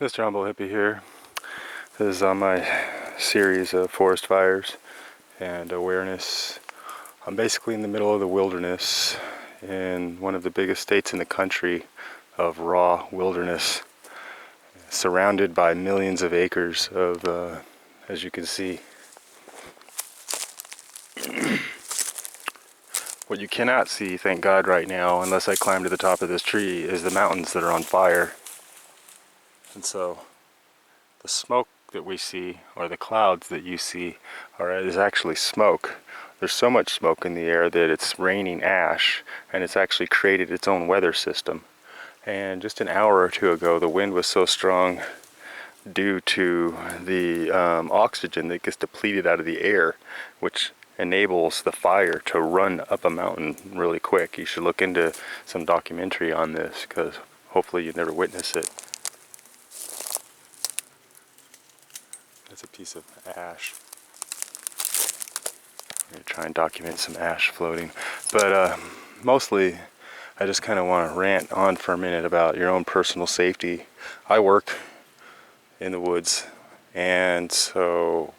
Mr. Humble Hippie here. This is on my series of forest fires and awareness. I'm basically in the middle of the wilderness in one of the biggest states in the country of raw wilderness, surrounded by millions of acres of, as you can see. What you cannot see, thank God, right now, unless I climb to the top of this tree, is the mountains that are on fire. And so the smoke that we see, or the clouds that you see, is actually smoke. There's so much smoke in the air that it's raining ash, and it's actually created its own weather system. And just an hour or two ago, the wind was so strong due to the oxygen that gets depleted out of the air, which enables the fire to run up a mountain really quick. You should look into some documentary on this, because hopefully you never witness it. That's a piece of ash. I'm going to try and document some ash floating. But mostly, I just kind of want to rant on for a minute about your own personal safety. I work in the woods, and so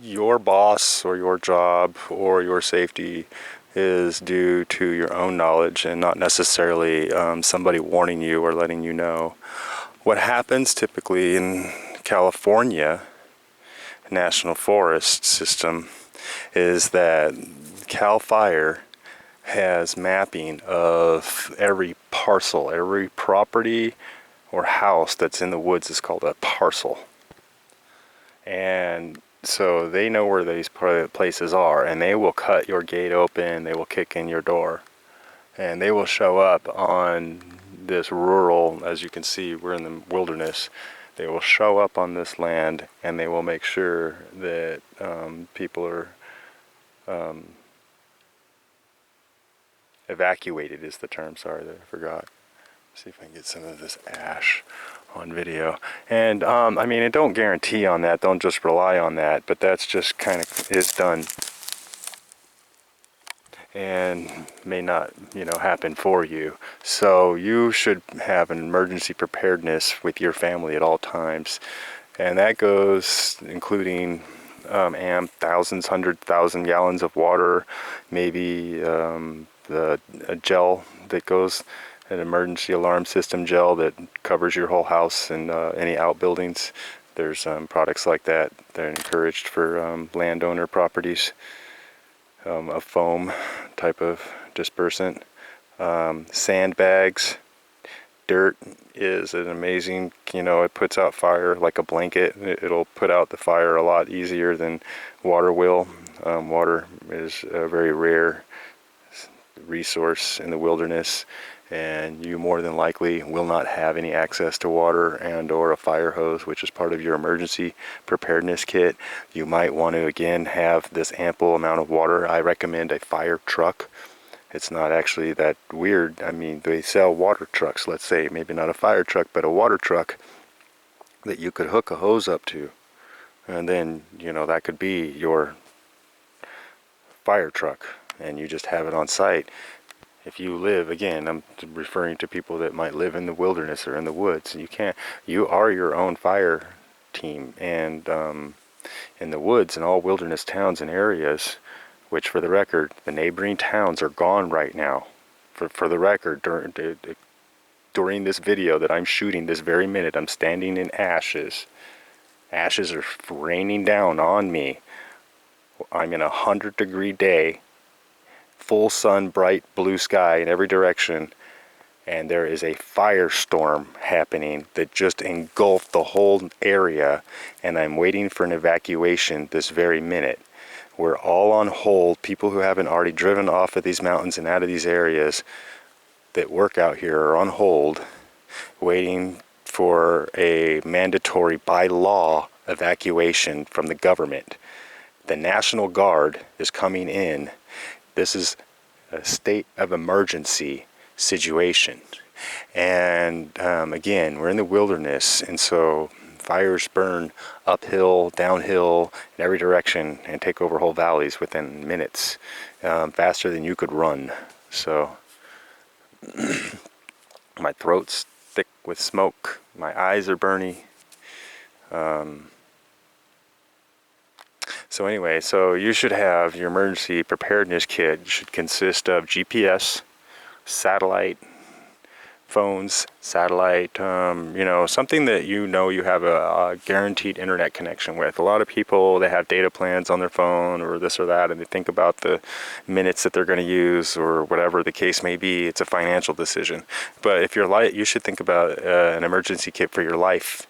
your boss or your job or your safety is due to your own knowledge and not necessarily somebody warning you or letting you know. What happens typically in California National Forest System is that CAL FIRE has mapping of every parcel, every property or house that's in the woods is called a parcel. And so they know where these places are, and they will cut your gate open, they will kick in your door, and they will show up on this rural, as you can see, we're in the wilderness. They will show up on this land, and they will make sure that people are evacuated is the term, sorry that I forgot. See if I can get some of this ash on video. And I mean, it don't guarantee on that, don't just rely on that, but that's just kind of, it's done. And may not, happen for you. So you should have an emergency preparedness with your family at all times. And that goes including thousands, 100,000 gallons of water, maybe a gel that goes, an emergency alarm system gel that covers your whole house and any outbuildings. There's products like that that are encouraged for landowner properties. A foam type of dispersant. Sandbags. Dirt is an amazing, it puts out fire like a blanket. It'll put out the fire a lot easier than water will. Water is a very rare resource in the wilderness, and you more than likely will not have any access to water and or a fire hose, which is part of your emergency preparedness kit. You might want to again have this ample amount of water. I recommend a fire truck. It's not actually that weird. I mean, they sell water trucks, let's say, maybe not a fire truck, but a water truck that you could hook a hose up to. And then, that could be your fire truck, and you just have it on site. If you live, again, I'm referring to people that might live in the wilderness or in the woods, you are your own fire team. And in the woods and all wilderness towns and areas, which for the record, the neighboring towns are gone right now. For the record, during this video that I'm shooting this very minute, I'm standing in ashes. Ashes are raining down on me. I'm in a 100-degree day, full sun, bright blue sky in every direction, and there is a firestorm happening that just engulfed the whole area, and I'm waiting for an evacuation this very minute. We're all on hold. People who haven't already driven off of these mountains and out of these areas that work out here are on hold, waiting for a mandatory, by law, evacuation from the government. The National Guard is coming in. This is a state of emergency situation. And again, we're in the wilderness, and so fires burn uphill, downhill, in every direction, and take over whole valleys within minutes, faster than you could run. So my throat's thick with smoke. My eyes are burny. So anyway, so you should have your emergency preparedness kit. It should consist of GPS, satellite phones, satellite, something that you have a guaranteed internet connection with. A lot of people, they have data plans on their phone or this or that, and they think about the minutes that they're going to use or whatever the case may be. It's a financial decision. But if you're you should think about an emergency kit for your life.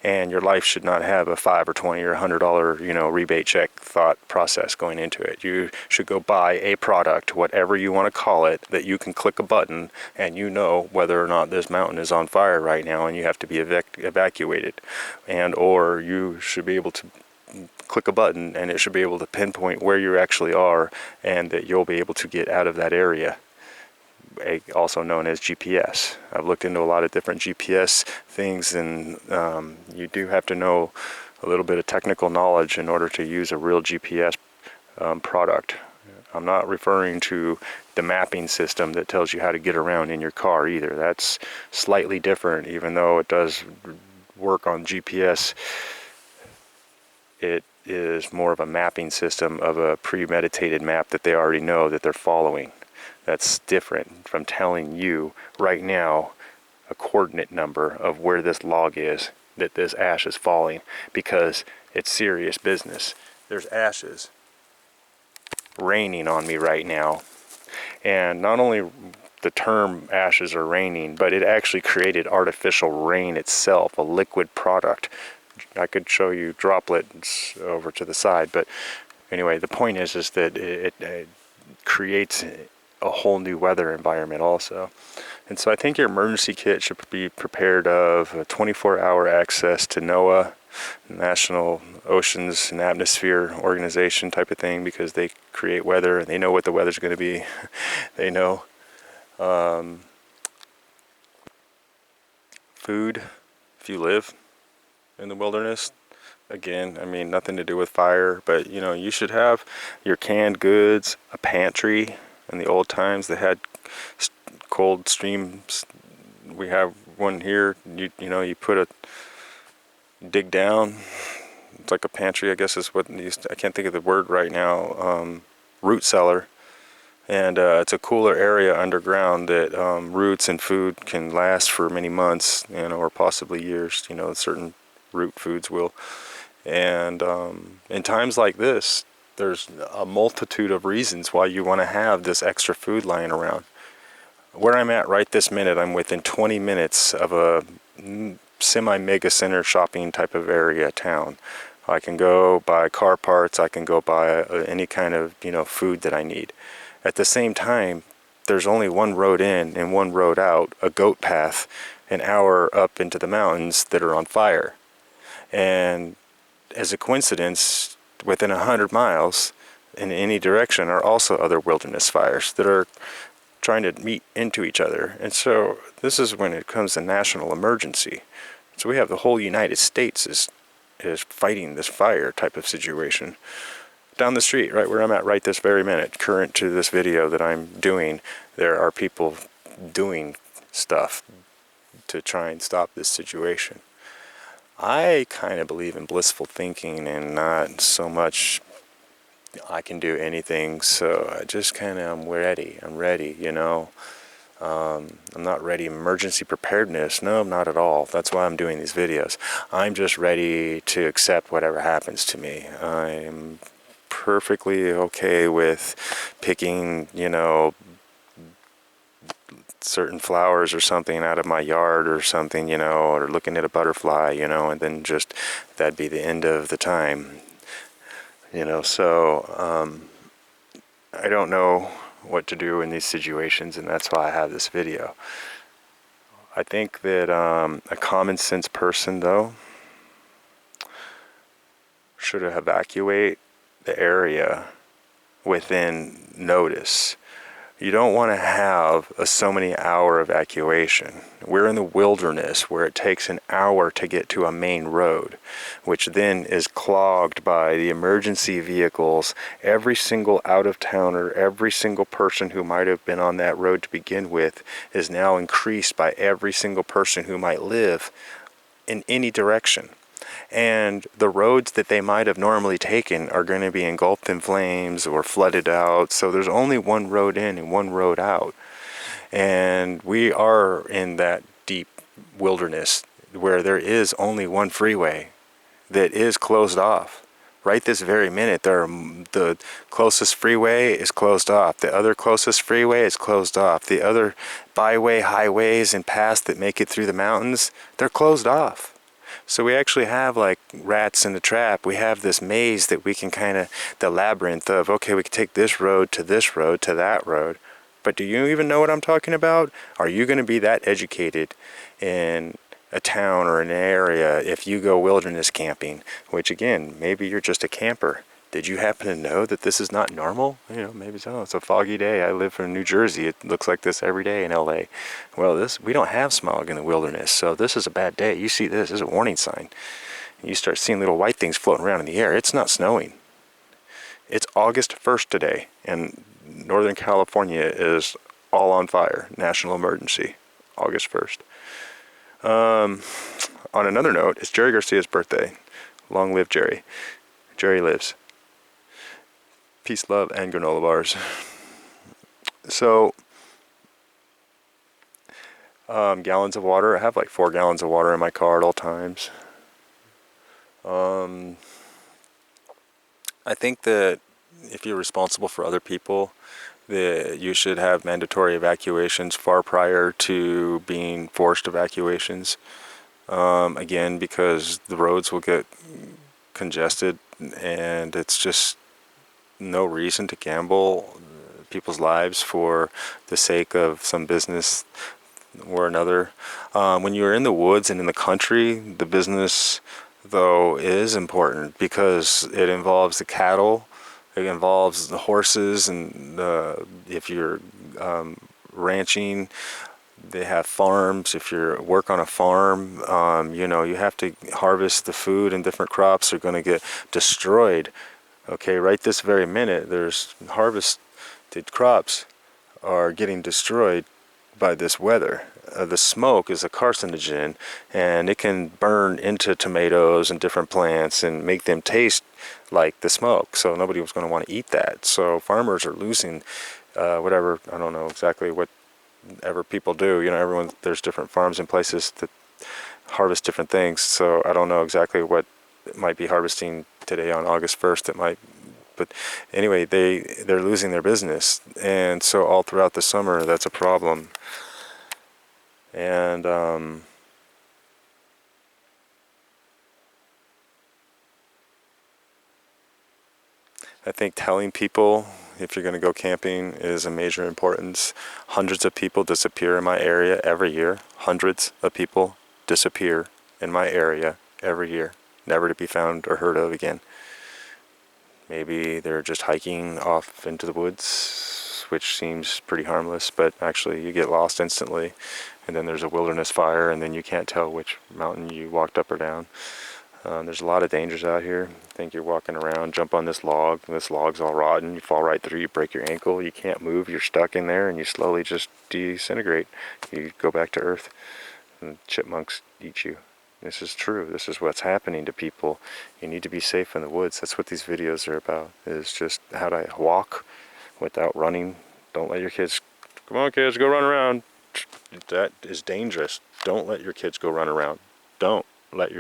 And your life should not have a $5 or $20 or $100, rebate check thought process going into it. You should go buy a product, whatever you want to call it, that you can click a button and you know whether or not this mountain is on fire right now and you have to be evacuated. And or you should be able to click a button and it should be able to pinpoint where you actually are and that you'll be able to get out of that area. Also known as GPS. I've looked into a lot of different GPS things, and you do have to know a little bit of technical knowledge in order to use a real GPS product. I'm not referring to the mapping system that tells you how to get around in your car either. That's slightly different, even though it does work on GPS. It is more of a mapping system of a premeditated map that they already know that they're following. That's different from telling you right now a coordinate number of where this log is, that this ash is falling, because it's serious business. There's ashes raining on me right now. And not only the term ashes are raining, but it actually created artificial rain itself, a liquid product. I could show you droplets over to the side, but anyway, the point is that it creates a whole new weather environment also. And so I think your emergency kit should be prepared of a 24-hour access to NOAA, National Oceans and Atmosphere Organization type of thing, because they create weather and they know what the weather's going to be. They know. Food, if you live in the wilderness. Again, I mean, nothing to do with fire, but you should have your canned goods, a pantry. In the old times, they had cold streams. We have one here. You dig down. It's like a pantry, I guess is what I can't think of the word right now. Root cellar, and it's a cooler area underground that roots and food can last for many months, or possibly years. Certain root foods will. And in times like this, there's a multitude of reasons why you want to have this extra food lying around. Where I'm at right this minute, I'm within 20 minutes of a semi-mega center shopping type of area town. I can go buy car parts, I can go buy any kind of food that I need. At the same time, there's only one road in and one road out, a goat path, an hour up into the mountains that are on fire. And as a coincidence, within 100 miles in any direction are also other wilderness fires that are trying to meet into each other. And so this is when it comes to national emergency. So we have the whole United States is fighting this fire type of situation. Down the street, right where I'm at right this very minute, current to this video that I'm doing, there are people doing stuff to try and stop this situation. I kind of believe in blissful thinking and not so much I can do anything, so I just kind of I'm ready, I'm not ready. Emergency preparedness, no, not at all. That's why I'm doing these videos. I'm just ready to accept whatever happens to me. I'm perfectly okay with picking, certain flowers or something out of my yard or something, or looking at a butterfly, and then just that'd be the end of the time, so I don't know what to do in these situations, and that's why I have this video. I think that a common sense person, though, should evacuate the area within notice. You don't want to have a so many hour evacuation. We're in the wilderness where it takes an hour to get to a main road, which then is clogged by the emergency vehicles. Every single out-of-towner, every single person who might have been on that road to begin with is now increased by every single person who might live in any direction. And the roads that they might have normally taken are going to be engulfed in flames or flooded out. So there's only one road in and one road out. And we are in that deep wilderness where there is only one freeway that is closed off. Right this very minute, the closest freeway is closed off. The other closest freeway is closed off. The other byway, highways, and paths that make it through the mountains, they're closed off. So we actually have like rats in the trap. We have this maze that we can the labyrinth of, okay, we can take this road to that road. But do you even know what I'm talking about? Are you going to be that educated in a town or an area if you go wilderness camping? Which again, maybe you're just a camper. Did you happen to know that this is not normal? Maybe so. It's a foggy day. I live in New Jersey. It looks like this every day in LA. Well, we don't have smog in the wilderness, so this is a bad day. You see this is a warning sign. You start seeing little white things floating around in the air. It's not snowing. It's August 1st today, and Northern California is all on fire. National emergency. August 1st. On another note, it's Jerry Garcia's birthday. Long live Jerry. Jerry lives. Peace, love, and granola bars. So, gallons of water. I have like 4 gallons of water in my car at all times. I think that if you're responsible for other people, that you should have mandatory evacuations far prior to being forced evacuations. Again, because the roads will get congested, and it's just no reason to gamble people's lives for the sake of some business or another. When you're in the woods and in the country, the business, though, is important because it involves the cattle, it involves the horses, and if you're ranching, they have farms. If you work on a farm, you have to harvest the food, and different crops are going to get destroyed. Okay, right this very minute, there's harvested crops are getting destroyed by this weather. The smoke is a carcinogen, and it can burn into tomatoes and different plants and make them taste like the smoke. So nobody was going to want to eat that. So farmers are losing whatever, I don't know exactly whatever people do. There's different farms and places that harvest different things. So I don't know exactly what might be harvesting today on August 1st. But anyway, they're losing their business, and so all throughout the summer that's a problem. And I think telling people if you're going to go camping is a major importance. Hundreds of people disappear in my area every year. Hundreds of people disappear in my area every year, never to be found or heard of again. Maybe they're just hiking off into the woods, which seems pretty harmless, but actually you get lost instantly. And then there's a wilderness fire, and then you can't tell which mountain you walked up or down. There's a lot of dangers out here. Think you're walking around, jump on this log, and this log's all rotten, you fall right through, you break your ankle, you can't move, you're stuck in there, and you slowly just disintegrate. You go back to earth, and chipmunks eat you. This is true. This is what's happening to people. You need to be safe in the woods. That's what these videos are about, is just how to walk without running. Don't let your kids, come on kids, go run around. That is dangerous. Don't let your kids go run around. Don't let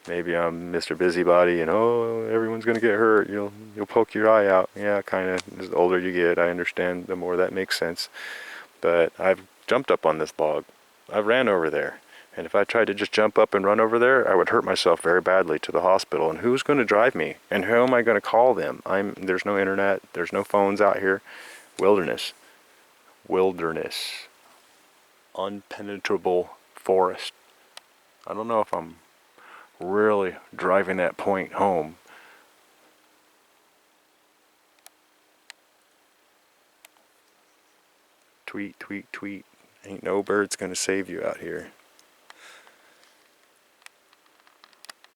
maybe I'm Mr. Busybody and everyone's gonna get hurt. You'll poke your eye out. Yeah, kind of. The older you get, I understand. The more that makes sense. But I've jumped up on this log. I ran over there. And if I tried to just jump up and run over there, I would hurt myself very badly to the hospital. And who's going to drive me? And how am I going to call them? There's no internet. There's no phones out here. Wilderness. Unpenetrable forest. I don't know if I'm really driving that point home. tweet, tweet, tweet. Ain't no bird's gonna save you out here.